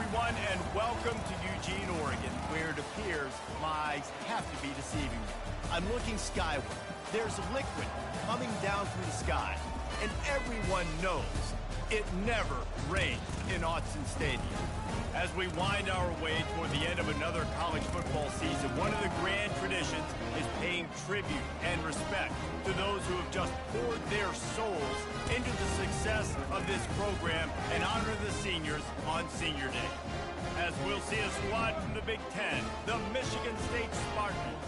everyone, and welcome to Eugene, Oregon, where it appears my eyes have to be deceiving me. I'm looking skyward. There's liquid coming down from the sky, and everyone knows it never rains in Autzen Stadium. As we wind our way toward the end of another college football season, one of the grand traditions is paying tribute and respect to those who have just poured their souls into the success of this program and honor the seniors on Senior Day. As we'll see a squad from the Big Ten, the Michigan State Spartans,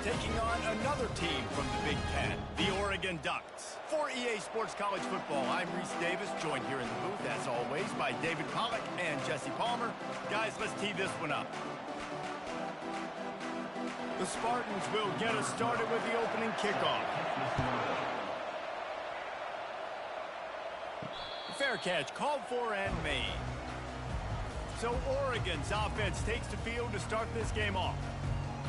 taking on another team from the Big Ten, the Oregon Ducks. For EA Sports College Football, I'm Reese Davis, joined here in the booth, as always, by David Pollack and Jesse Palmer. Guys, let's tee this one up. The Spartans will get us started with the opening kickoff. Fair catch, called for and made. So Oregon's offense takes the field to start this game off.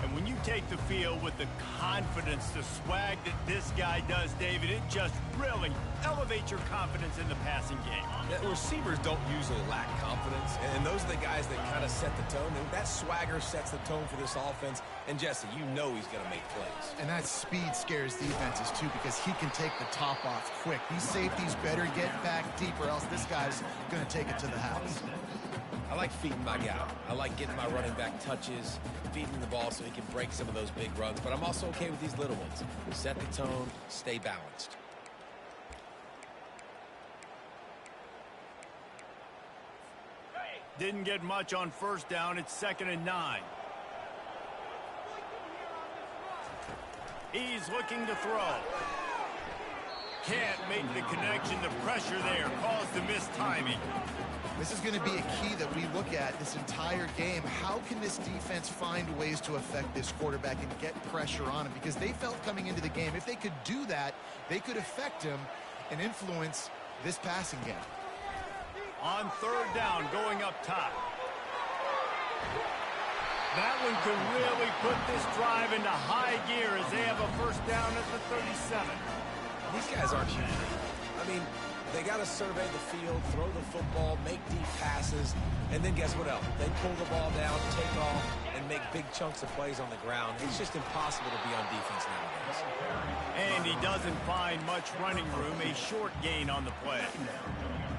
And when you take the field with the confidence, the swag that this guy does, David, it just really elevates your confidence in the passing game. The receivers don't usually lack confidence, and those are the guys that kind of set the tone. And that swagger sets the tone for this offense. And, Jesse, you know he's going to make plays. And that speed scares defenses, too, because he can take the top off quick. These safeties better get back deep, or else this guy's going to take it to the house. I like feeding my guy. I like getting my running back touches, feeding the ball so he can break some of those big runs. But I'm also okay with these little ones. Set the tone, stay balanced. Didn't get much on first down. It's 2nd and 9. He's looking to throw. Can't make the connection. The pressure there caused the missed timing. This is going to be a key that we look at this entire game. How can this defense find ways to affect this quarterback and get pressure on him? Because they felt coming into the game, if they could do that, they could affect him and influence this passing game. On 3rd down, going up top. That one could really put this drive into high gear as they have a first down at the 37. These guys aren't huge. I mean, they got to survey the field, throw the football, make deep passes, and then guess what else? They pull the ball down, take off, and make big chunks of plays on the ground. It's just impossible to be on defense nowadays. And he doesn't find much running room, a short gain on the play.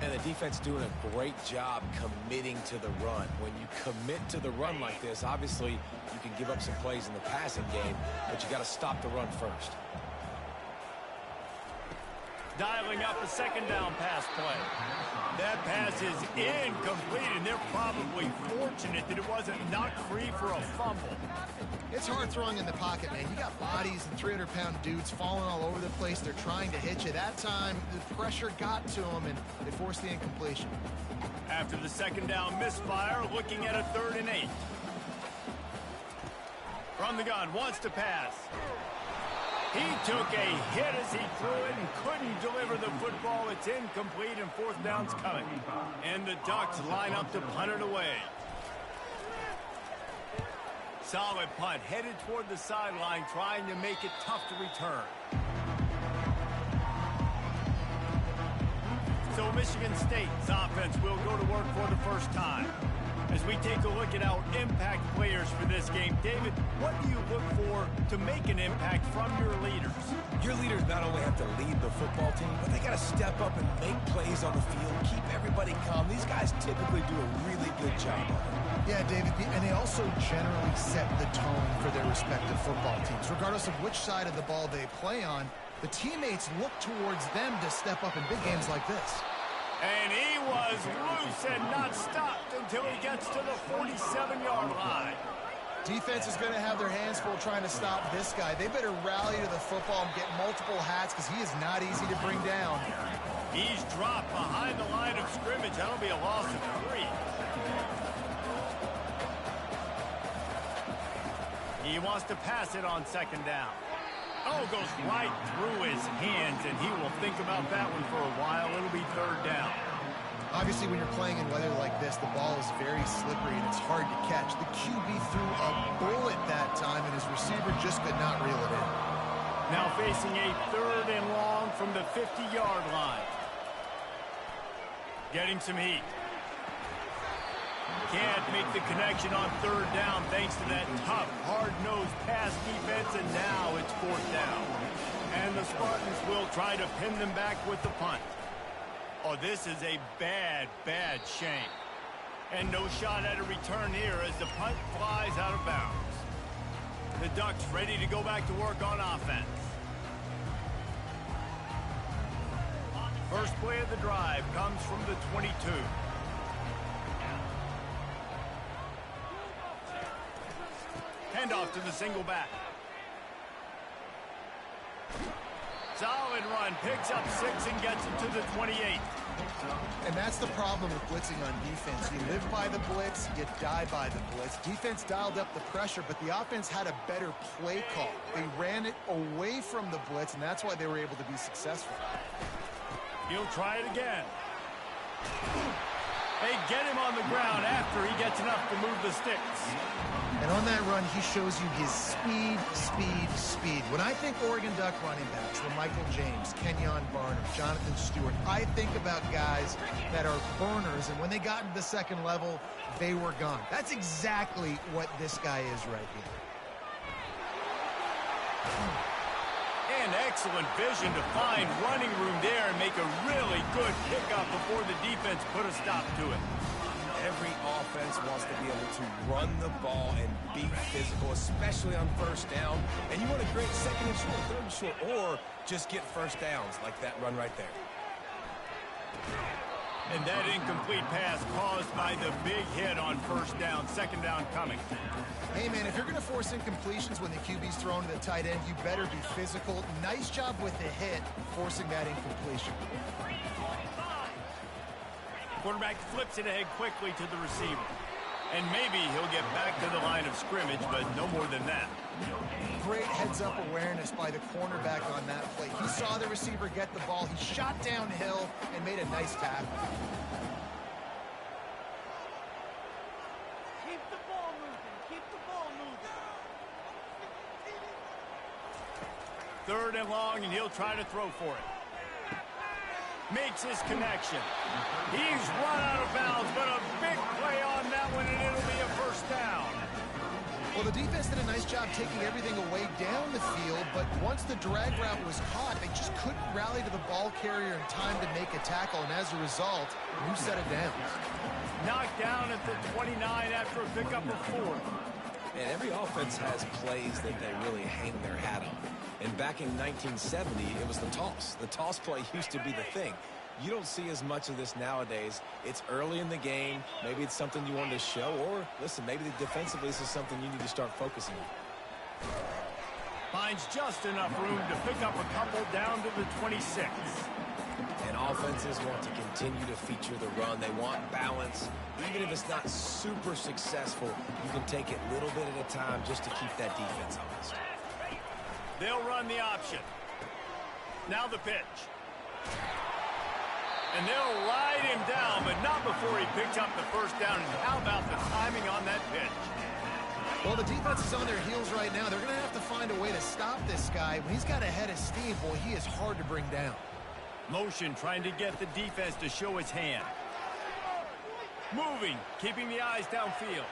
And the defense doing a great job committing to the run. When you commit to the run like this, obviously you can give up some plays in the passing game, but you got to stop the run first. Dialing up a 2nd down pass play. That pass is incomplete, and they're probably fortunate that it wasn't knocked free for a fumble. It's hard throwing in the pocket, man. You got bodies and 300-pound dudes falling all over the place. They're trying to hit you. That time, the pressure got to them, and they forced the incompletion. After the 2nd down misfire, looking at a 3rd and 8. From the gun, wants to pass. He took a hit as he threw it and couldn't deliver the football. It's incomplete, and 4th down's coming. And the Ducks line up to punt it away. Solid punt, headed toward the sideline, trying to make it tough to return. So Michigan State's offense will go to work for the first time. As we take a look at our impact players for this game, David, what do you look for to make an impact from your leaders? Your leaders not only have to lead the football team, but they got to step up and make plays on the field, keep everybody calm. These guys typically do a really good job of it. Yeah, David, and they also generally set the tone for their respective football teams. Regardless of which side of the ball they play on, the teammates look towards them to step up in big games like this. And he was loose and not stopped until he gets to the 47-yard line. Defense is going to have their hands full trying to stop this guy. They better rally to the football and get multiple hats because he is not easy to bring down. He's dropped behind the line of scrimmage. That'll be a loss of 3. He wants to pass it on 2nd down. Oh, goes right through his hands, and he will think about that one for a while. It'll be 3rd down. Obviously, when you're playing in weather like this, the ball is very slippery, and it's hard to catch. The QB threw a bullet that time, and his receiver just could not reel it in. Now facing a 3rd and long from the 50-yard line. Getting some heat. Can't make the connection on third down thanks to that tough, hard-nosed pass defense, and now it's fourth down. And the Spartans will try to pin them back with the punt. Oh, this is a bad, bad shame. And no shot at a return here as the punt flies out of bounds. The Ducks ready to go back to work on offense. First play of the drive comes from the 22. Handoff to the single back. Solid run, picks up 6 and gets it to the 28. And that's the problem with blitzing on defense. You live by the blitz, you die by the blitz. Defense dialed up the pressure, but the offense had a better play call. They ran it away from the blitz, and that's why they were able to be successful. He'll try it again. They get him on the ground after he gets enough to move the sticks. And on that run, he shows you his speed, speed, speed. When I think Oregon Duck running backs, the Michael James, Kenyon Barnum, Jonathan Stewart, I think about guys that are burners, and when they got into the second level, they were gone. That's exactly what this guy is right here. And excellent vision to find running room there and make a really good pickup before the defense put a stop to it. Every offense wants to be able to run the ball and be physical, especially on first down. And you want a great second and short, third and short, or just get first downs like that run right there. And that incomplete pass caused by the big hit on first down, second down coming. Hey, man, if you're going to force incompletions when the QB's thrown to the tight end, you better be physical. Nice job with the hit, forcing that incompletion. Quarterback flips it ahead quickly to the receiver. And maybe he'll get back to the line of scrimmage, but no more than that. Great heads-up awareness by the cornerback on that play. He saw the receiver get the ball. He shot downhill and made a nice tackle. Keep the ball moving. Keep the ball moving. Third and long, and he'll try to throw for it. Makes his connection. He's run out of bounds, but a big play on that one, and it'll be a first down. Well, the defense did a nice job taking everything away down the field, but once the drag route was caught, they just couldn't rally to the ball carrier in time to make a tackle, and as a result, new set of downs. Knocked down at the 29 after a pickup of 4. And every offense has plays that they really hang their hat on. And back in 1970, it was the toss. The toss play used to be the thing. You don't see as much of this nowadays. It's early in the game. Maybe it's something you wanted to show. Or, listen, maybe defensively this is something you need to start focusing on. Finds just enough room to pick up a couple down to the 26. And offenses want to continue to feature the run. They want balance. Even if it's not super successful, you can take it little bit at a time just to keep that defense honest. They'll run the option. Now the pitch. And they'll ride him down, but not before he picks up the first down. And how about the timing on that pitch? Well, the defense is on their heels right now. They're going to have to find a way to stop this guy. When he's got a head of steam, boy, he is hard to bring down. Motion trying to get the defense to show his hand. Moving, keeping the eyes downfield.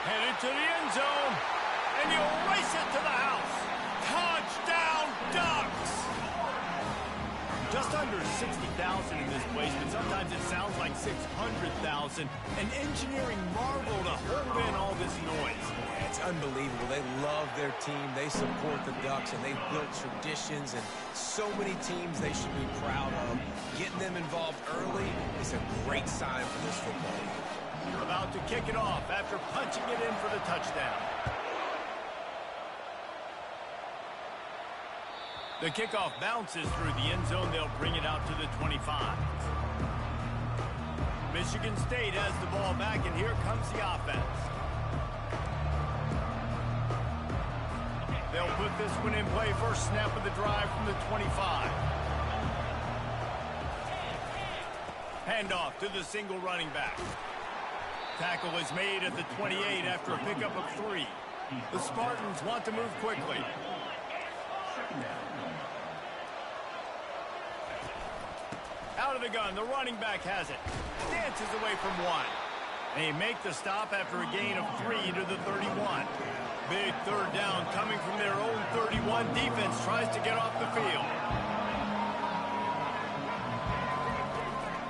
Headed to the end zone. And you'll race it to the house. Touchdown, Ducks! Just under 60,000 in this place, but sometimes it sounds like 600,000. An engineering marvel to hold in all this noise. Yeah, it's unbelievable. They love their team. They support the Ducks, and they've built traditions, and so many teams they should be proud of. Getting them involved early is a great sign for this football team. About to kick it off after punching it in for the touchdown. The kickoff bounces through the end zone. They'll bring it out to the 25. Michigan State has the ball back, and here comes the offense. They'll put this one in play. First snap of the drive from the 25. Handoff to the single running back. Tackle is made at the 28 after a pickup of 3. The Spartans want to move quickly. Out of the gun, the running back has it. Dances away from 1. They make the stop after a gain of 3 to the 31. Big third down coming from their own 31. Defense tries to get off the field.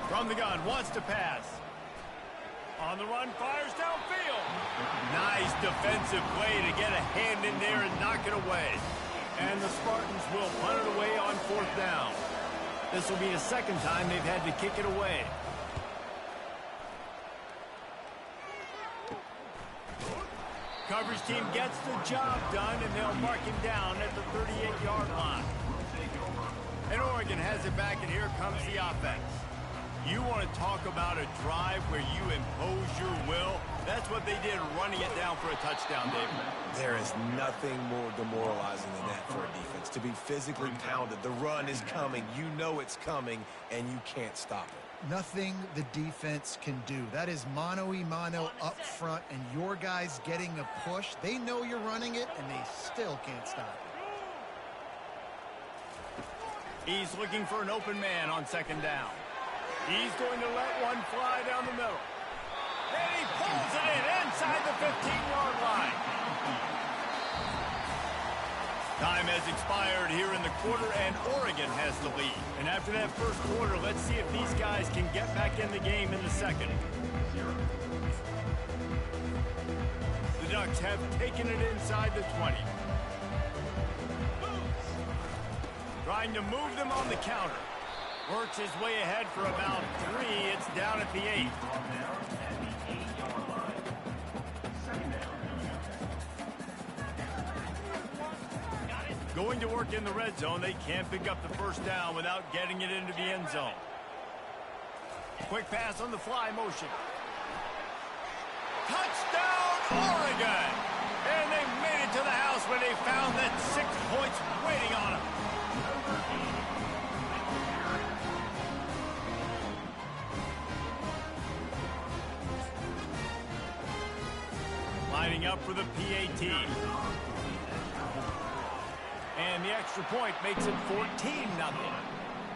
From the gun, wants to pass. On the run, fires downfield. Nice defensive play to get a hand in there and knock it away. And the Spartans will punt it away on 4th down. This will be the second time they've had to kick it away. Coverage team gets the job done, and they'll mark him down at the 38-yard line. And Oregon has it back, and here comes the offense. You want to talk about a drive where you impose your will? That's what they did, running it down for a touchdown, David. There is nothing more demoralizing than that for a defense. To be physically pounded, the run is coming, you know it's coming, and you can't stop it. Nothing the defense can do. That is mano-a-mano up front, and your guys getting a push. They know you're running it, and they still can't stop it. He's looking for an open man on 2nd down. He's going to let one fly down the middle. And he pulls it in inside the 15-yard line. Time has expired here in the quarter, and Oregon has the lead. And after that first quarter, let's see if these guys can get back in the game in the second. The Ducks have taken it inside the 20. Trying to move them on the counter. Works his way ahead for about 3. It's down at the 8. Going to work in the red zone. They can't pick up the first down without getting it into the end zone. Quick pass on the fly motion. Touchdown, Oregon! And they made it to the house when they found that 6 points waiting on them. Lining up for the PAT. And the extra point makes it 14-0.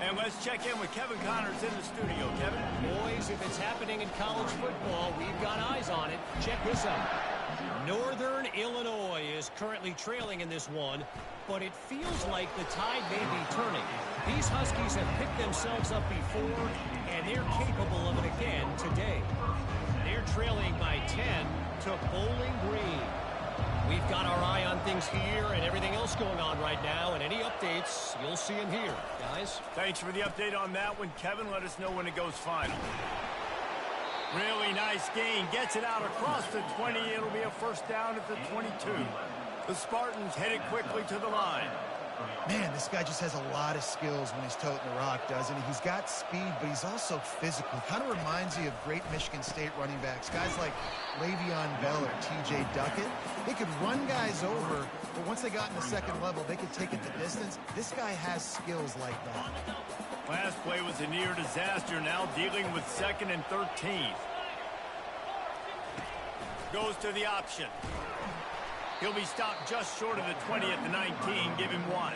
And let's check in with Kevin Connors in the studio. Kevin? Boys, if it's happening in college football, we've got eyes on it. Check this out. Northern Illinois is currently trailing in this one, but it feels like the tide may be turning. These Huskies have picked themselves up before, and they're capable of it again today. They're trailing by 10 to Bowling Green. We've got our eye on things here and everything else going on right now, and any updates, you'll see them here, guys. Thanks for the update on that one, Kevin. Let us know when it goes final. Really nice gain. Gets it out across the 20. It'll be a first down at the 22. The Spartans headed quickly to the line. Man, this guy just has a lot of skills when he's toting the rock, doesn't he? He's got speed, but he's also physical. Kind of reminds you of great Michigan State running backs. Guys like Le'Veon Bell or T.J. Duckett. They could run guys over, but once they got in the second level, they could take it the distance. This guy has skills like that. Last play was a near disaster. Now dealing with 2nd and 13. Goes to the option. He'll be stopped just short of the 20 at the 19. Give him 1.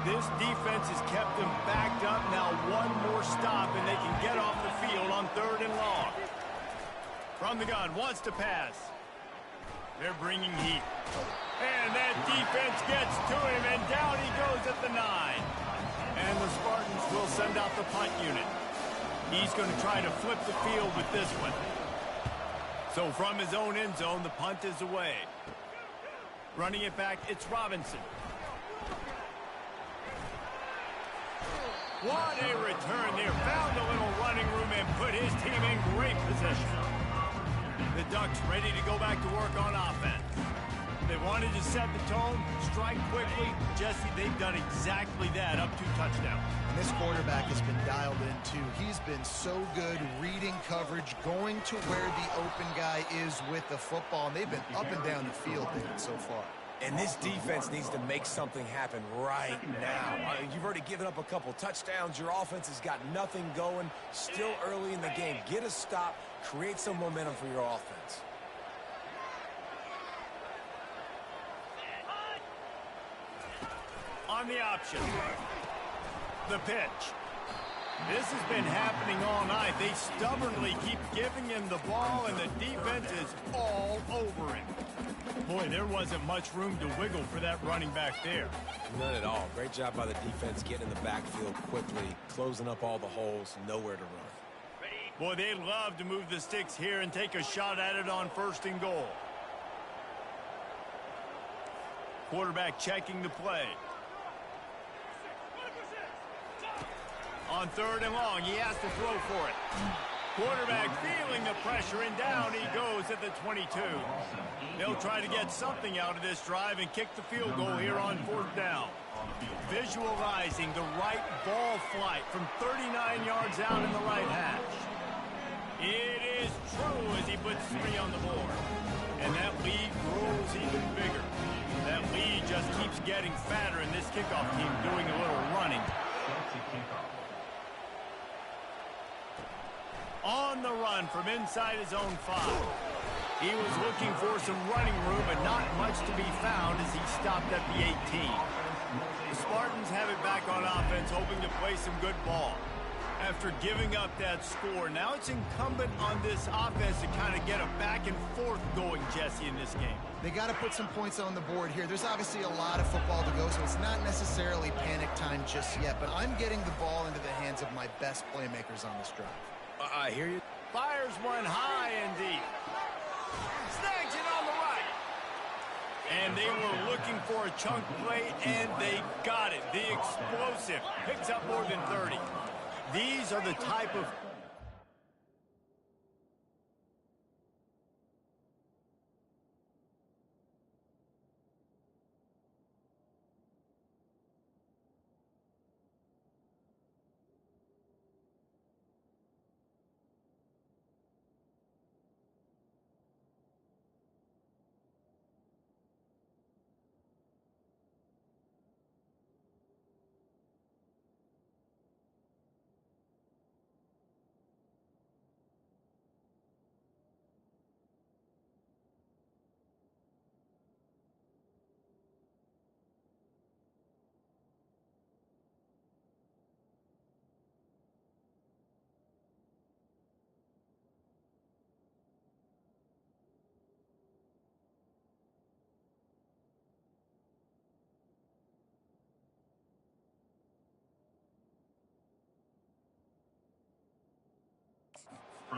This defense has kept them backed up. Now one more stop, and they can get off the field on 3rd and long. From the gun, wants to pass. They're bringing heat. And that defense gets to him, and down he goes at the 9. And the Spartans will send out the punt unit. He's going to try to flip the field with this one. So from his own end zone, the punt is away. Running it back, it's Robinson. What a return there. Found a little running room and put his team in great position. The Ducks ready to go back to work on offense. They wanted to set the tone, strike quickly. Jesse, they've done exactly that, up 2 touchdowns. And this quarterback has been dialed in, too. He's been so good reading coverage, going to where the open guy is with the football. And they've been up and down the field so far. And this defense needs to make something happen right now. You've already given up a couple touchdowns. Your offense has got nothing going. Still early in the game. Get a stop. Create some momentum for your offense. On the option. The pitch. This has been happening all night. They stubbornly keep giving him the ball, and the defense is all over him. Boy, there wasn't much room to wiggle for that running back there. None at all. Great job by the defense getting in the backfield quickly, closing up all the holes, nowhere to run. Boy, they'd love to move the sticks here and take a shot at it on 1st and goal. Quarterback checking the play. On 3rd and long, he has to throw for it. Quarterback feeling the pressure, and down he goes at the 22. They'll try to get something out of this drive and kick the field goal here on 4th down. Visualizing the right ball flight from 39 yards out in the right hash. It is true as he puts 3 on the board. And that lead grows even bigger. That lead just keeps getting fatter, and this kickoff team doing a little running. On the run from inside his own 5. He was looking for some running room, but not much to be found as he stopped at the 18. The Spartans have it back on offense, hoping to play some good ball. After giving up that score, now it's incumbent on this offense to kind of get a back and forth going, Jesse, in this game. They got to put some points on the board here. There's obviously a lot of football to go, so it's not necessarily panic time just yet, but I'm getting the ball into the hands of my best playmakers on this drive. I hear you. Fires one high and deep. Snags it on the right. And they were looking for a chunk play, and they got it. The explosive picks up more than 30. These are the type of...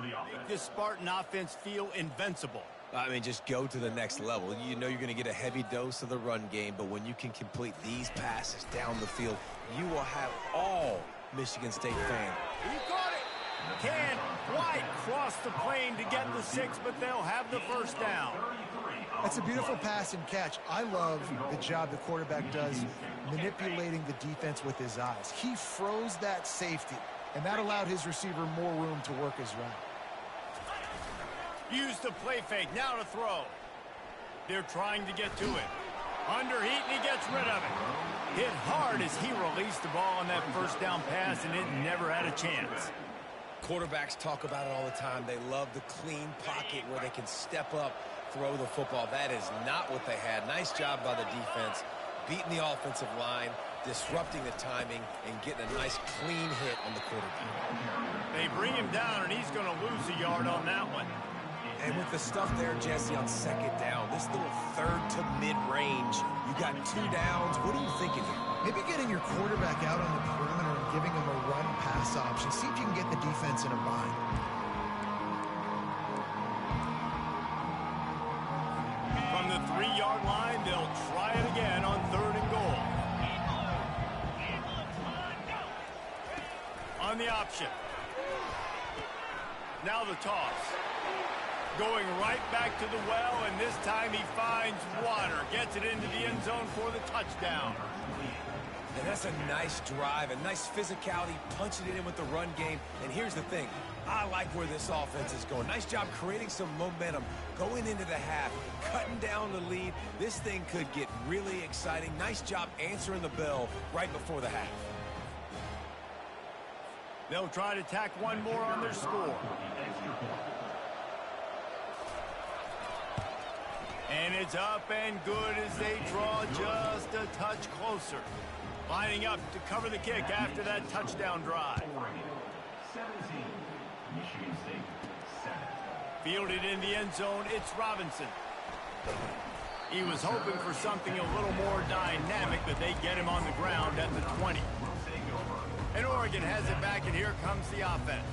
Make this Spartan offense feel invincible. I mean, just go to the next level. You know you're going to get a heavy dose of the run game, but when you can complete these passes down the field, you will have all Michigan State fans. He caught it. Can't quite cross the plane to get the 6, but they'll have the 1st down. That's a beautiful pass and catch. I love the job the quarterback does manipulating the defense with his eyes. He froze that safety, and that allowed his receiver more room to work his route. Use the play fake, now to throw. They're trying to get to it. Under heat, and he gets rid of it. Hit hard as he released the ball on that 1st down pass, and it never had a chance. Quarterbacks talk about it all the time. They love the clean pocket where they can step up, throw the football. That is not what they had. Nice job by the defense, beating the offensive line, disrupting the timing, and getting a nice clean hit on the quarterback. They bring him down, and he's going to lose a yard on that one. And with the stuff there, Jesse, on 2nd down, this little 3rd to mid-range, you got 2 downs. What are you thinking here? Maybe getting your quarterback out on the perimeter and giving him a run-pass option. See if you can get the defense in a bind. From the 3-yard line, they'll try it again on 3rd and goal. On the option. Now the toss. Going right back to the well, and this time he finds water. Gets it into the end zone for the touchdown. And that's a nice drive, a nice physicality, punching it in with the run game. And here's the thing. I like where this offense is going. Nice job creating some momentum, going into the half, cutting down the lead. This thing could get really exciting. Nice job answering the bell right before the half. They'll try to tack one more on their score. And it's up and good as they draw just a touch closer. Lining up to cover the kick after that touchdown drive. 17, Michigan State, 7. Fielded in the end zone, it's Robinson. He was hoping for something a little more dynamic, but they get him on the ground at the 20. And Oregon has it back, and here comes the offense.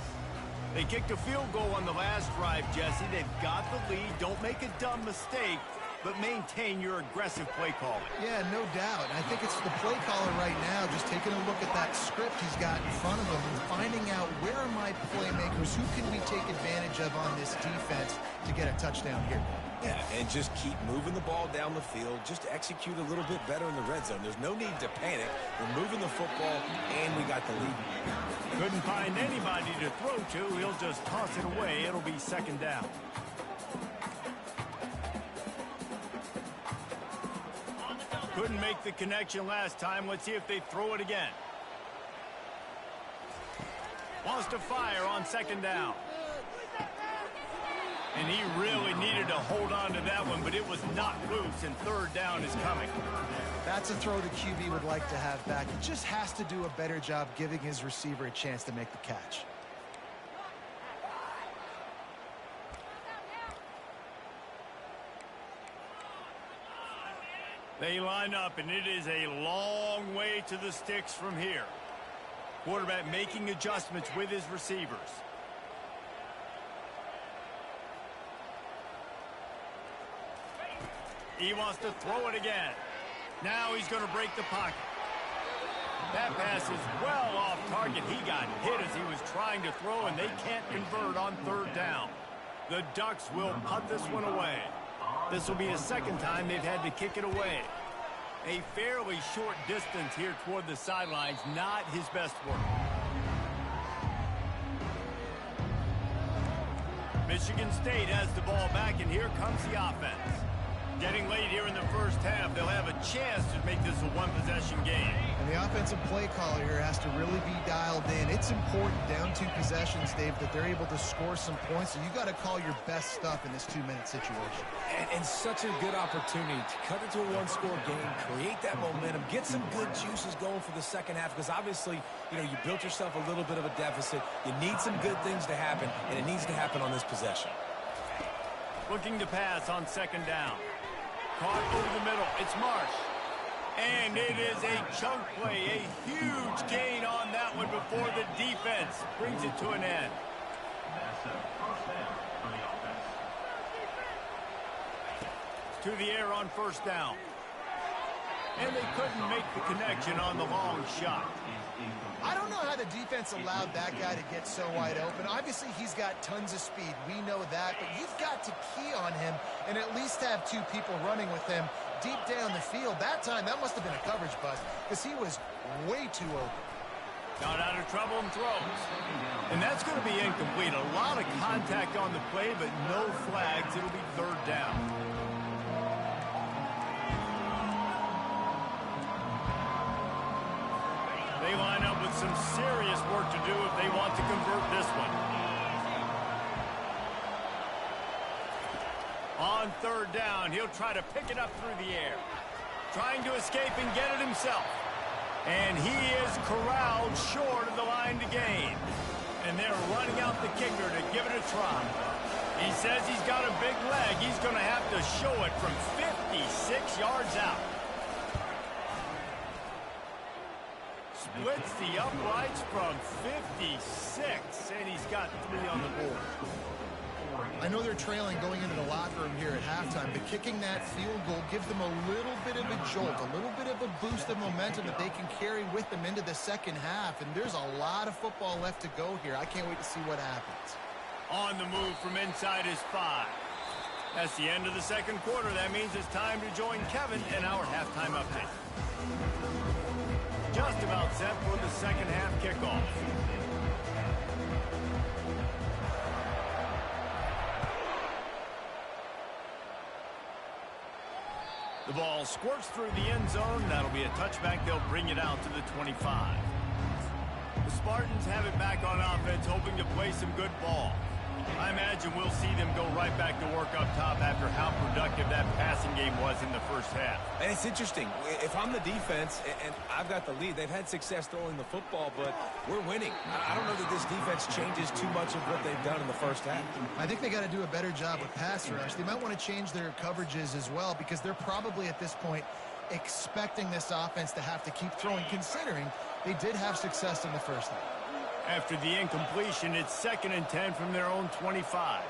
They kicked a field goal on the last drive, Jesse. They've got the lead. Don't make a dumb mistake, but maintain your aggressive play calling. Yeah, no doubt. I think it's the play caller right now just taking a look at that script he's got in front of him and finding out where are my playmakers, who can we take advantage of on this defense to get a touchdown here. Yeah, and just keep moving the ball down the field. Just execute a little bit better in the red zone. There's no need to panic. We're moving the football, and we got the lead. Couldn't find anybody to throw to. He'll just toss it away. It'll be second down. Couldn't make the connection last time. Let's see if they throw it again. Wants to fire on second down. And he really needed to hold on to that one, but it was not loose, and third down is coming. That's a throw the QB would like to have back. He just has to do a better job giving his receiver a chance to make the catch. They line up, and it is a long way to the sticks from here. Quarterback making adjustments with his receivers. He wants to throw it again. Now he's going to break the pocket. That pass is well off target. He got hit as he was trying to throw, and they can't convert on third down. The Ducks will punt this one away. This will be the second time they've had to kick it away. A fairly short distance here toward the sidelines, not his best work. Michigan State has the ball back, and here comes the offense. Getting late here in the first half, they'll have a chance to make this a one-possession game. And the offensive play caller here has to really be dialed in. It's important down 2 possessions, Dave, that they're able to score some points. So you got to call your best stuff in this 2-minute situation. And such a good opportunity to cut it to a one-score game, create that momentum, get some good juices going for the second half, because obviously, you know, you built yourself a little bit of a deficit. You need some good things to happen, and it needs to happen on this possession. Looking to pass on second down. Caught over the middle. It's Marsh. And it is a chunk play. A huge gain on that one before the defense brings it to an end. To the air on first down. And they couldn't make the connection on the long shot. I don't know how the defense allowed that guy to get so wide open. Obviously, he's got tons of speed. We know that. But you've got to key on him and at least have 2 people running with him deep down the field. That time, that must have been a coverage bust because he was way too open. Got out of trouble and throws. And that's going to be incomplete. A lot of contact on the play, but no flags. It'll be third down. They line up with some serious work to do if they want to convert this one. On third down, he'll try to pick it up through the air. Trying to escape and get it himself. And he is corralled short of the line to gain. And they're running out the kicker to give it a try. He says he's got a big leg. He's going to have to show it from 56 yards out. Splits the uprights from 56, and he's got 3 on the board. I know they're trailing going into the locker room here at halftime, but kicking that field goal gives them a little bit of a jolt, a little bit of a boost of momentum that they can carry with them into the second half, and there's a lot of football left to go here. I can't wait to see what happens. On the move from inside his 5. That's the end of the second quarter. That means it's time to join Kevin in our halftime update. Just about set for the second half kickoff. The ball squirts through the end zone. That'll be a touchback. They'll bring it out to the 25. The Spartans have it back on offense, hoping to play some good ball. I imagine we'll see them go right back to work up top after how productive that passing game was in the first half. And it's interesting. If I'm the defense and I've got the lead, they've had success throwing the football, but we're winning. I don't know that this defense changes too much of what they've done in the first half. I think they got to do a better job with pass rush. They might want to change their coverages as well, because they're probably at this point expecting this offense to have to keep throwing, considering they did have success in the first half. After the incompletion, it's 2nd and 10 from their own 25.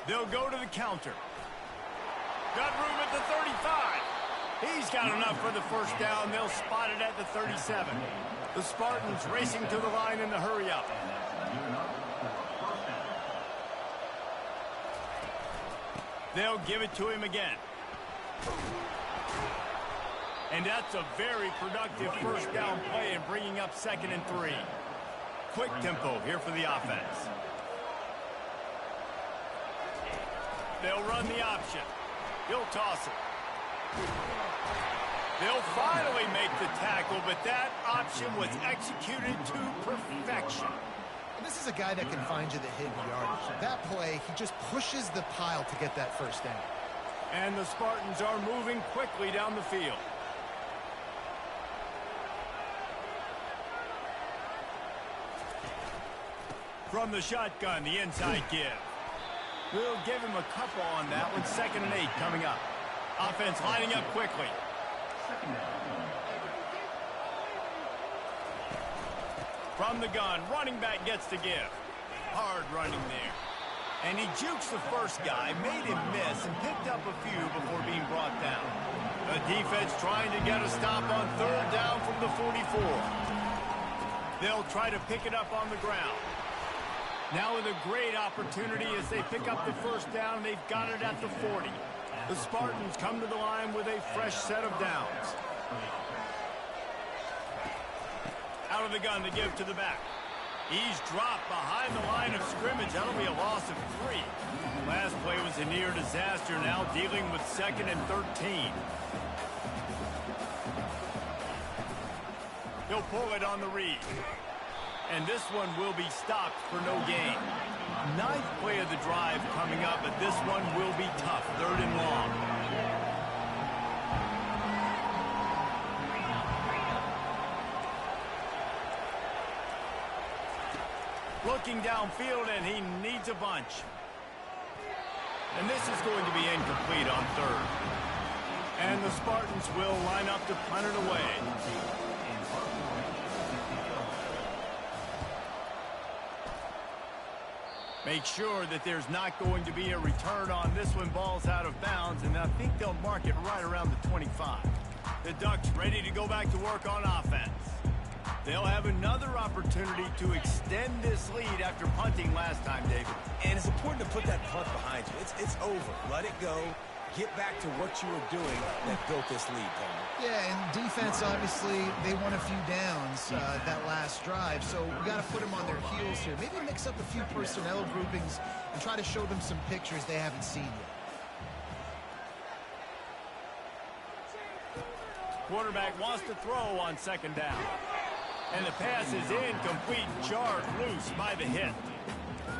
They'll go to the counter. Got room at the 35. He's got enough for the first down. They'll spot it at the 37. The Spartans racing to the line in the hurry up. They'll give it to him again. And that's a very productive first down play and bringing up 2nd and 3. Quick tempo here for the offense. They'll run the option. He'll toss it. They'll finally make the tackle, but that option was executed to perfection. This is a guy that can find you the hidden yardage. That play, he just pushes the pile to get that first down. And the Spartans are moving quickly down the field. From the shotgun, the inside give. We'll give him a couple on that one. 2nd and 8 coming up. Offense lining up quickly. From the gun, running back gets to give. Hard running there. And he jukes the first guy, made him miss, and picked up a few before being brought down. The defense trying to get a stop on 3rd down from the 44. They'll try to pick it up on the ground. Now with a great opportunity as they pick up the first down, they've got it at the 40. The Spartans come to the line with a fresh set of downs. Out of the gun to give to the back. He's dropped behind the line of scrimmage. That'll be a loss of 3. Last play was a near disaster, now dealing with 2nd and 13. He'll pull it on the read. And this one will be stopped for no gain. 9th play of the drive coming up, but this one will be tough. 3rd and long. Looking downfield, and he needs a bunch. And this is going to be incomplete on 3rd. And the Spartans will line up to punt it away. Make sure that there's not going to be a return on this one. Ball's out of bounds, and I think they'll mark it right around the 25. The Ducks ready to go back to work on offense. They'll have another opportunity to extend this lead after punting last time, David. And it's important to put that punt behind you. It's over. Let it go. Get back to what you were doing that built this lead, Palmer. Yeah, and defense, obviously, they won a few downs that last drive, so we got to put them on their heels here. Maybe mix up a few personnel groupings and try to show them some pictures they haven't seen yet. Quarterback wants to throw on 2nd down. And the pass is incomplete, jarred loose by the hit.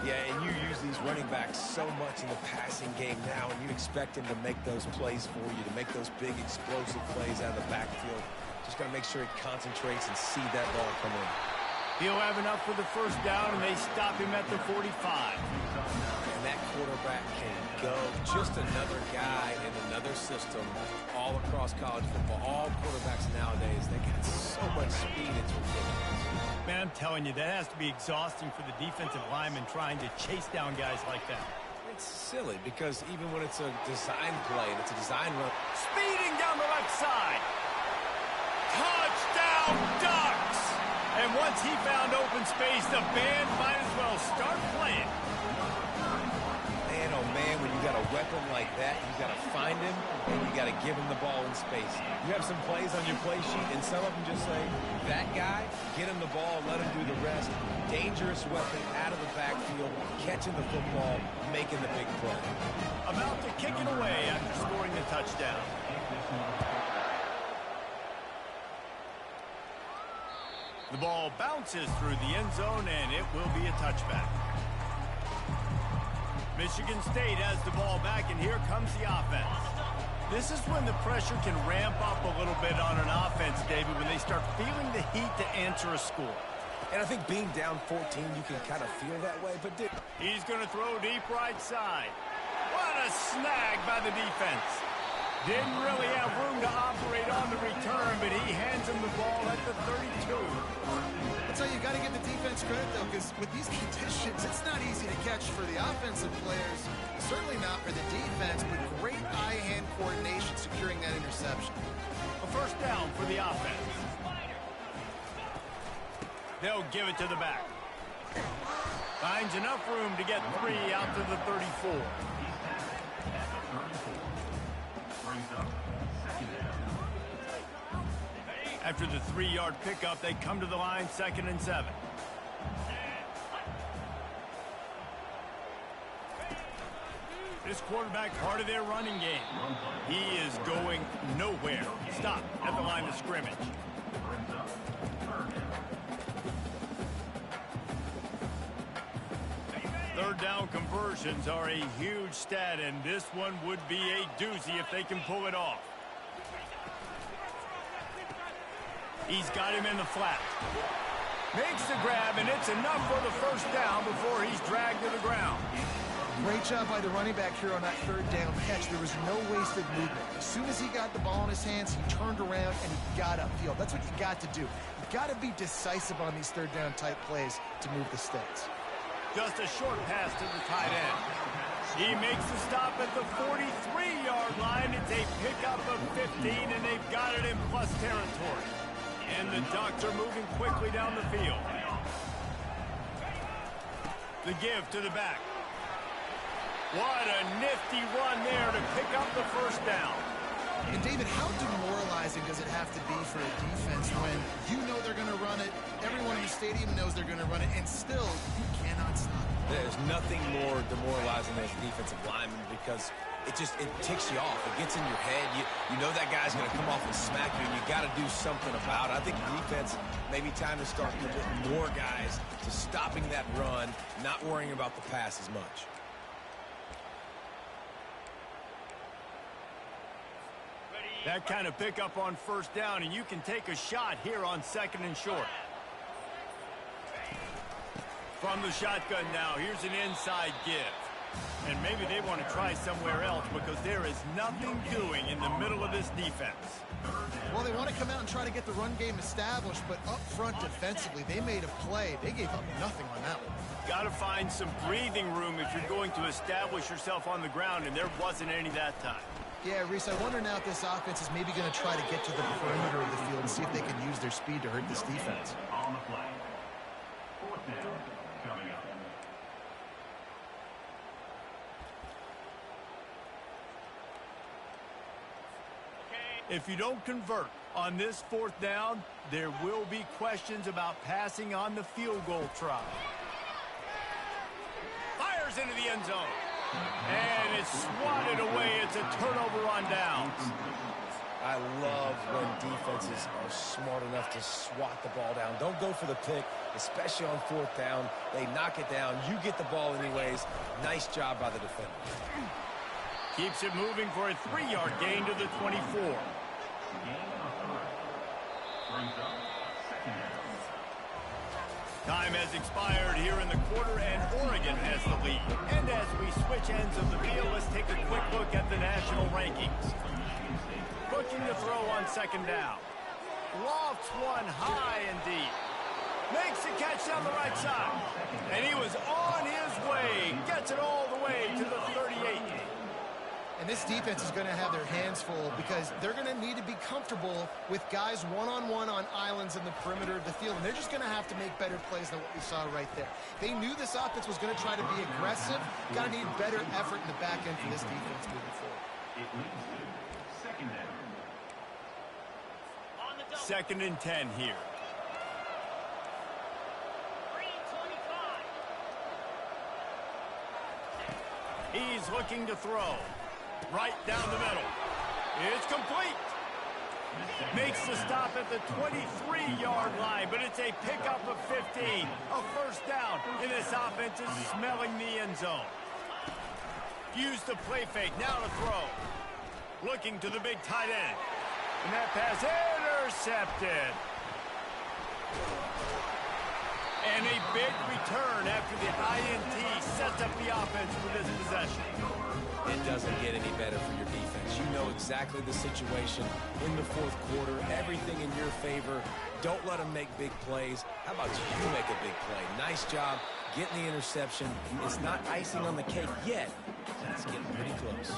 Yeah, and you use these running backs so much in the passing game now, and you expect them to make those plays for you, to make those big explosive plays out of the backfield. Just got to make sure he concentrates and see that ball come in. He'll have enough for the first down, and they stop him at the 45. And that quarterback can go. Just another guy in another system all across college football. All quarterbacks nowadays, they got so much speed, it's ridiculous. Man, I'm telling you, that has to be exhausting for the defensive lineman trying to chase down guys like that. It's silly because even when it's a design play and it's a design run. Speeding down the left side. Touchdown, Ducks! And once he found open space, the band might as well start playing. Man, oh man, when you got a weapon like that, you got to find him and you got to give him the ball in space. You have some plays on your play sheet, and some of them just say, that guy, get him the ball, let him do the rest. Dangerous weapon out of the backfield, catching the football, making the big play. About to kick it away after scoring the touchdown. The ball bounces through the end zone, and it will be a touchback. Michigan State has the ball back, and here comes the offense. This is when the pressure can ramp up a little bit on an offense, David, when they start feeling the heat to answer a score. And I think being down 14, you can kind of feel that way, but he's going to throw deep right side. What a snag by the defense. Didn't really have room to operate on the return, but he hands him the ball at the 32. That's how you got to give the defense credit, though, because with these conditions, it's not easy to catch for the offensive players. Certainly not for the defense, but great eye-hand coordination securing that interception. A first down for the offense. They'll give it to the back. Finds enough room to get 3 out to the 34. After the 3-yard pickup, they come to the line, 2nd and 7. This quarterback, part of their running game. He is going nowhere. Stop at the line of scrimmage. Third down conversions are a huge stat, and this one would be a doozy if they can pull it off. He's got him in the flat. Makes the grab, and it's enough for the first down before he's dragged to the ground. Great job by the running back here on that third down catch. There was no wasted movement. As soon as he got the ball in his hands, he turned around and he got upfield. That's what you got to do. You got to be decisive on these third down type plays to move the stakes. Just a short pass to the tight end. He makes the stop at the 43-yard line. It's a pickup of 15, and they've got it in plus territory. And the Ducks are moving quickly down the field. The give to the back. What a nifty run there to pick up the first down. And David, how demoralizing does it have to be for a defense when you know they're going to run it, everyone in the stadium knows they're going to run it, and still you cannot stop it? There's nothing more demoralizing as a defensive lineman because it ticks you off. It gets in your head. You know that guy's going to come off and smack you, and you got to do something about it. I think defense maybe time to start committing more guys to stopping that run, not worrying about the pass as much. That kind of pickup on first down, and you can take a shot here on 2nd and short. From the shotgun now, here's an inside give. And maybe they want to try somewhere else because there is nothing doing in the middle of this defense. Well, they want to come out and try to get the run game established, but up front defensively, they made a play. They gave up nothing on that one. Got to find some breathing room if you're going to establish yourself on the ground, and there wasn't any that time. Yeah, Reese, I wonder now if this offense is maybe going to try to get to the perimeter of the field and see if they can use their speed to hurt this defense. On the play. 4th down coming up. If you don't convert on this 4th down, there will be questions about passing on the field goal try. Fires into the end zone. And it's swatted away. It's a turnover on downs. I love when defenses are smart enough to swat the ball down. Don't go for the pick, especially on 4th down. They knock it down. You get the ball anyways. Nice job by the defender. Keeps it moving for a 3-yard gain to the 24. Time has expired here in the quarter, and Oregon has the lead. And as we switch ends of the field, let's take a quick look at the national rankings. Looking to throw on 2nd down. Lofts one high and deep. Makes the catch down the right side. And he was on his way. Gets it all the way to the 38. And this defense is going to have their hands full because they're going to need to be comfortable with guys one-on-one on islands in the perimeter of the field. And they're just going to have to make better plays than what we saw right there. They knew this offense was going to try to be aggressive. Got to need better effort in the back end for this defense moving forward. It leads to 2nd down. 2nd and 10 here. He's looking to throw. Right down the middle. It's complete. Makes the stop at the 23-yard line, but it's a pickup of 15. A first down, and this offense is smelling the end zone. Use the play fake, now to throw. Looking to the big tight end. And that pass intercepted. And a big return after the INT sets up the offense for this possession. It doesn't get any better for your defense. You know exactly the situation in the fourth quarter. Everything in your favor. Don't let them make big plays. How about you make a big play? Nice job getting the interception. It's not icing on the cake yet, but it's getting pretty close.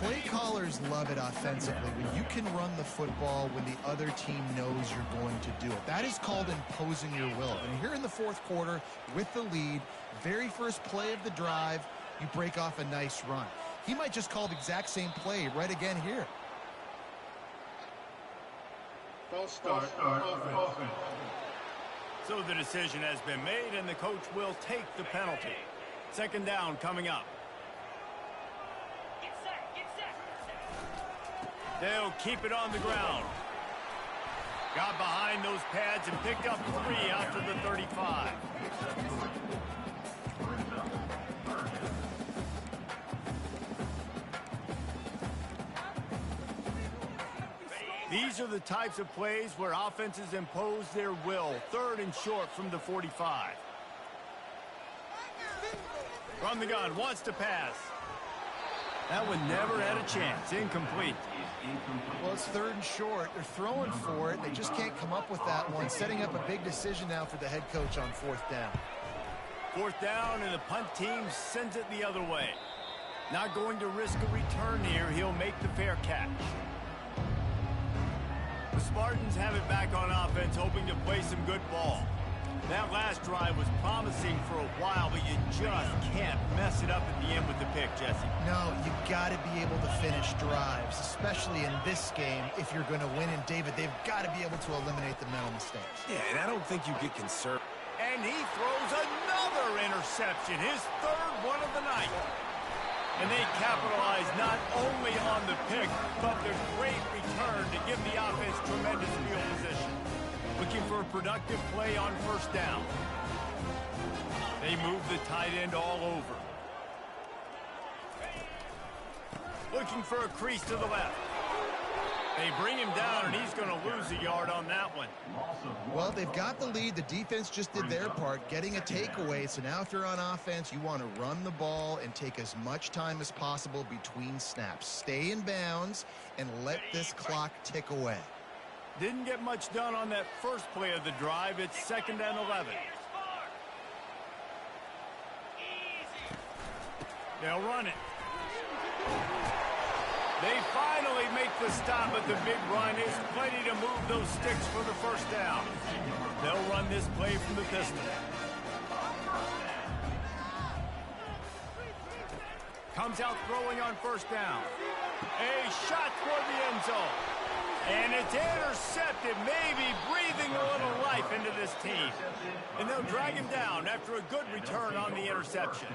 Play callers love it offensively when you can run the football when the other team knows you're going to do it. That is called imposing your will. And here in the fourth quarter with the lead, very first play of the drive, you break off a nice run. He might just call the exact same play right again here. False start. Offense. So the decision has been made, and the coach will take the penalty. Second down coming up. They'll keep it on the ground. Got behind those pads and picked up 3 after the 35. These are the types of plays where offenses impose their will. Third and short from the 45. From the gun, wants to pass. That one never had a chance. Incomplete. Well, it's third and short. They're throwing for it. They just can't come up with that one. Setting up a big decision now for the head coach on fourth down. Fourth down, and the punt team sends it the other way. Not going to risk a return here. He'll make the fair catch. The Spartans have it back on offense, hoping to play some good ball. That last drive was promising for a while, but you just can't mess it up at the end with the pick, Jesse. No, you got to be able to finish drives, especially in this game if you're going to win. And, David, they've got to be able to eliminate the mental mistakes. Yeah, and I don't think you get concerned. And he throws another interception, his third one of the night. And they capitalize not only on the pick, but the great return to give the offense tremendous field position. Looking for a productive play on first down. They move the tight end all over. Looking for a crease to the left. They bring him down, and he's going to lose a yard on that one. Well, they've got the lead. The defense just did their part, getting a takeaway. So now if you're on offense, you want to run the ball and take as much time as possible between snaps. Stay in bounds and let this clock tick away. Didn't get much done on that first play of the drive. It's second and 11. They'll run it. They finally make the stop at the big run. Is plenty to move those sticks for the first down. They'll run this play from the pistol. Comes out throwing on first down. A shot toward the end zone. And it's intercepted, maybe breathing a little life into this team. And they'll drag him down after a good return on the interception.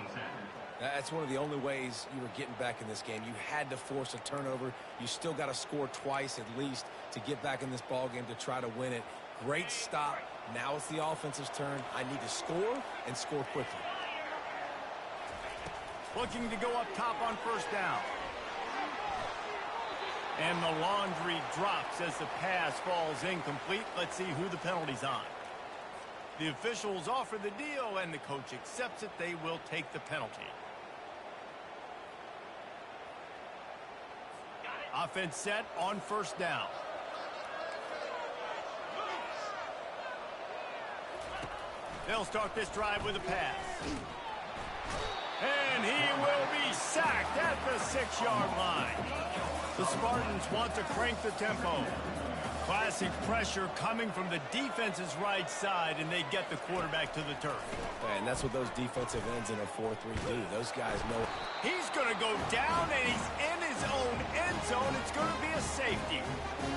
That's one of the only ways you were getting back in this game. You had to force a turnover. You still got to score twice at least to get back in this ball game to try to win it. Great stop. Now it's the offense's turn. I need to score and score quickly. Looking to go up top on first down. And the laundry drops as the pass falls incomplete. Let's see who the penalty's on. The officials offer the deal, and the coach accepts it. They will take the penalty. Offense set on first down. They'll start this drive with a pass. And he will be sacked at the 6-yard line. The Spartans want to crank the tempo. Classic pressure coming from the defense's right side, and they get the quarterback to the turf. And that's what those defensive ends in a 4-3 do. Those guys know. He's going to go down, and he's in his own end zone. It's going to be a safety.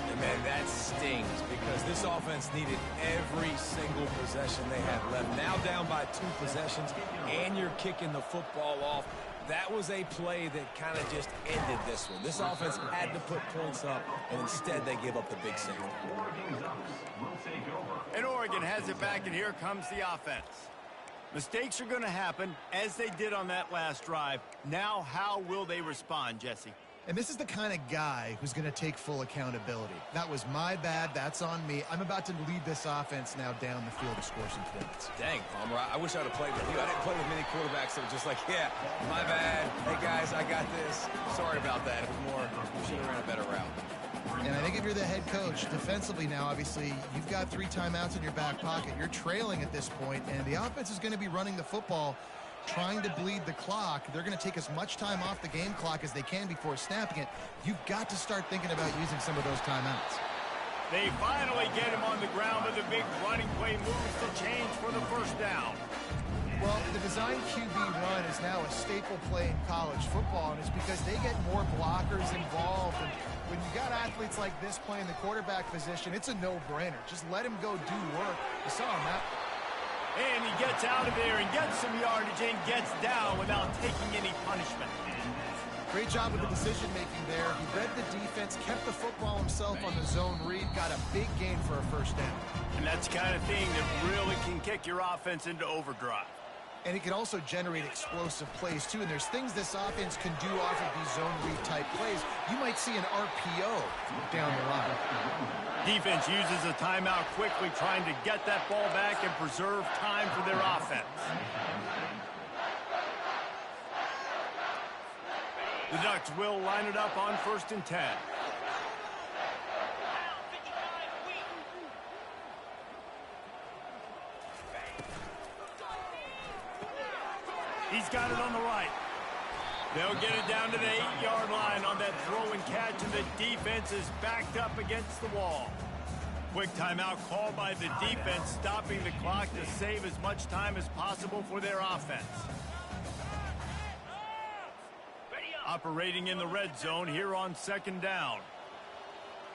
And man, that stings because this offense needed every single possession they had left. Now down by 2 possessions, and you're kicking the football off. That was a play that kind of just ended this one. This offense had to put points up, and instead they give up the big safety. And Oregon has it back, and here comes the offense. Mistakes are going to happen, as they did on that last drive. Now, how will they respond, Jesse? And this is the kind of guy who's going to take full accountability. That was my bad. That's on me. I'm about to lead this offense now down the field to score some points. Dang, Palmer, I wish I would have played with you. I didn't play with many quarterbacks that were just like, yeah, my bad. Hey, guys, I got this. Sorry about that. It was more, we should have ran a better route. And I think if you're the head coach, defensively now, obviously, you've got 3 timeouts in your back pocket. You're trailing at this point, and the offense is going to be running the football, trying to bleed the clock. They're going to take as much time off the game clock as they can before snapping it. You've got to start thinking about using some of those timeouts. They finally get him on the ground, but the big running play moves the chains for the first down. Well, the design QB run is now a staple play in college football, and it's because they get more blockers involved. And when you got athletes like this playing the quarterback position, it's a no-brainer. Just let him go do work. You saw him that. And he gets out of there and gets some yardage and gets down without taking any punishment. Great job with the decision-making there. He read the defense, kept the football himself on the zone read, got a big gain for a first down. And that's the kind of thing that really can kick your offense into overdrive. And it can also generate explosive plays, too. And there's things this offense can do off of these zone read type plays. You might see an RPO down the line. Defense uses a timeout quickly, trying to get that ball back and preserve time for their offense. The Ducks will line it up on 1st and 10. He's got it on the right. They'll get it down to the 8-yard line on that throw and catch, and the defense is backed up against the wall. Quick timeout called by the defense, stopping the clock to save as much time as possible for their offense. Operating in the red zone here on 2nd down.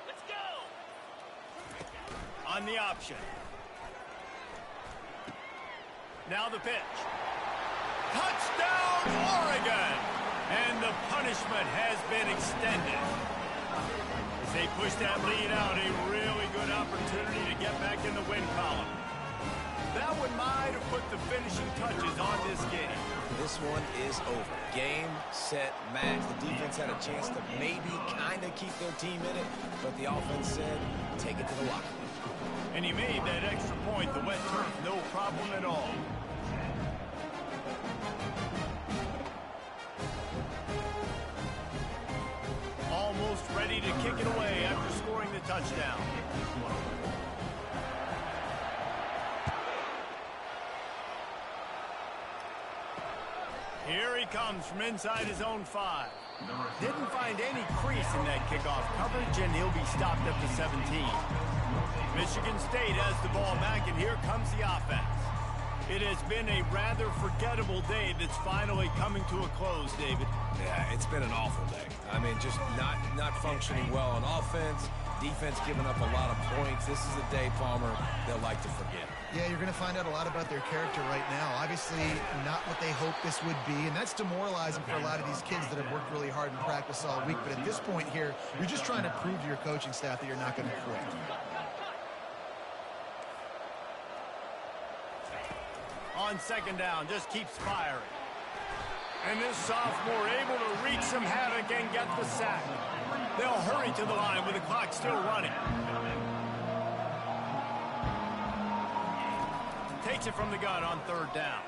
Let's go! On the option. Now the pitch. Touchdown, Oregon! And the punishment has been extended. As they push that lead out, a really good opportunity to get back in the win column. That one might have put the finishing touches on this game. This one is over. Game, set, match. The defense had a chance to maybe kind of keep their team in it, but the offense said, take it to the locker room. And he made that extra point, the wet turf, no problem at all. Almost ready to kick it away after scoring the touchdown. Here he comes from inside his own 5. Didn't find any crease in that kickoff coverage, and he'll be stopped up to 17. Michigan State has the ball back, and here comes the offense. It has been a rather forgettable day that's finally coming to a close, David. Yeah, it's been an awful day. I mean, just not functioning well on offense. Defense giving up a lot of points. This is a day, Palmer, they'll like to forget. Yeah, you're going to find out a lot about their character right now. Obviously, not what they hoped this would be, and that's demoralizing for a lot of these kids that have worked really hard in practice all week. But at this point here, you're just trying to prove to your coaching staff that you're not going to quit. On 2nd down, just keeps firing. And this sophomore able to wreak some havoc and get the sack. They'll hurry to the line with the clock still running. Takes it from the gun on 3rd down.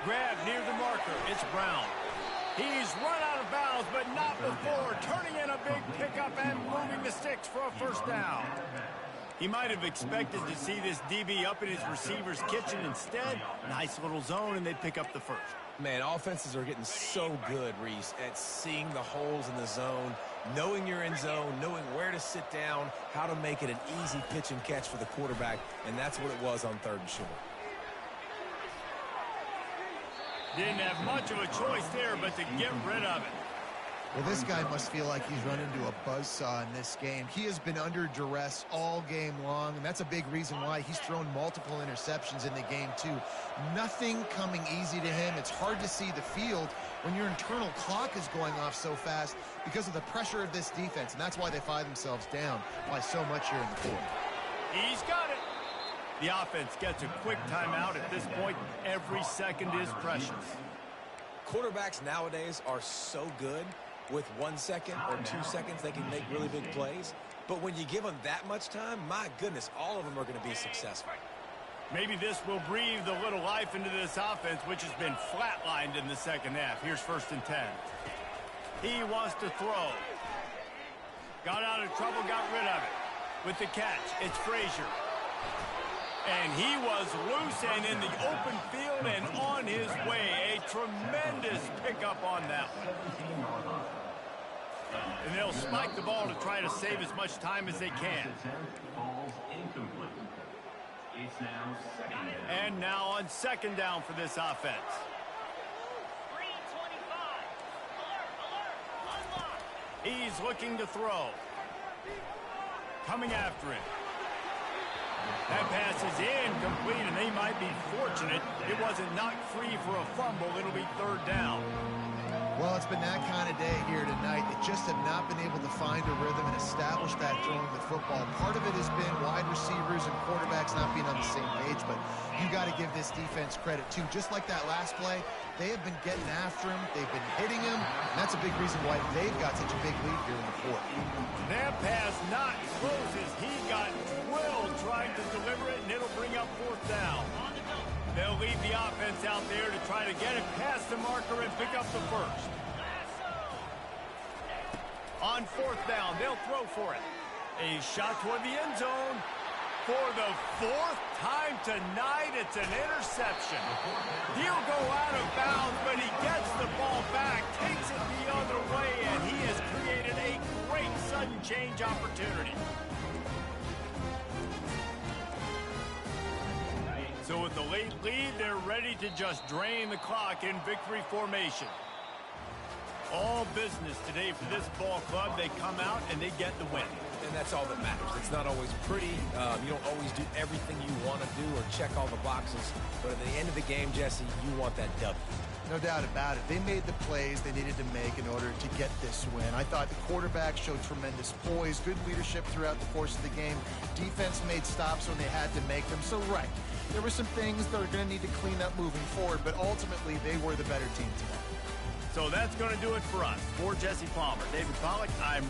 Grab near the marker. It's Brown. He's run out of bounds, but not before turning in a big pickup and moving the sticks for a 1st down. He might have expected to see this DB up in his receiver's kitchen. Instead, nice little zone, and they pick up the 1st. Man, offenses are getting so good, Reese, at seeing the holes in the zone, knowing you're in zone, knowing where to sit down, how to make it an easy pitch and catch for the quarterback, and that's what it was on 3rd and short. Didn't have much of a choice there, but to get rid of it. Well, this guy must feel like he's run into a buzzsaw in this game. He has been under duress all game long, and that's a big reason why he's thrown multiple interceptions in the game, too. Nothing coming easy to him. It's hard to see the field when your internal clock is going off so fast because of the pressure of this defense, and that's why they find themselves down by so much here in the 4th. He's got it. The offense gets a quick timeout at this point. Every second is precious. Quarterbacks nowadays are so good. With 1 second or 2 seconds, they can make really big plays. But when you give them that much time, my goodness, all of them are going to be successful. Maybe this will breathe a little life into this offense, which has been flatlined in the second half. Here's 1st and 10. He wants to throw. Got out of trouble, got rid of it. With the catch, it's Frazier. And he was loose and in the open field and on his way. A tremendous pickup on that one. And they'll spike the ball to try to save as much time as they can. And now on 2nd down for this offense. He's looking to throw. Coming after him. That pass is incomplete, and they might be fortunate it wasn't knocked free for a fumble. It'll be 3rd down. Well, it's been that kind of day here tonight. They just have not been able to find a rhythm and establish that throwing the football. Part of it has been wide receivers and quarterbacks not being on the same page, but you got to give this defense credit, too. Just like that last play, they have been getting after him. They've been hitting him, and that's a big reason why they've got such a big lead here in the 4th. That pass not close as he got drilled trying to deliver it, and it'll bring up 4th down. They'll leave the offense out there to try to get it past the marker and pick up the 1st. On 4th down, they'll throw for it. A shot toward the end zone. For the 4th time tonight, it's an interception. He'll go out of bounds, but he gets the ball back, takes it the other way, and he has created a great sudden change opportunity. So with the late lead, they're ready to just drain the clock in victory formation. All business today for this ball club. They come out and they get the win. And that's all that matters. It's not always pretty. You don't always do everything you want to do or check all the boxes. But at the end of the game, Jesse, you want that W. No doubt about it. They made the plays they needed to make in order to get this win. I thought the quarterback showed tremendous poise, good leadership throughout the course of the game. Defense made stops when they had to make them. So, right, there were some things that are going to need to clean up moving forward, but ultimately they were the better team today. So that's going to do it for us. For Jesse Palmer, David Pollack, I'm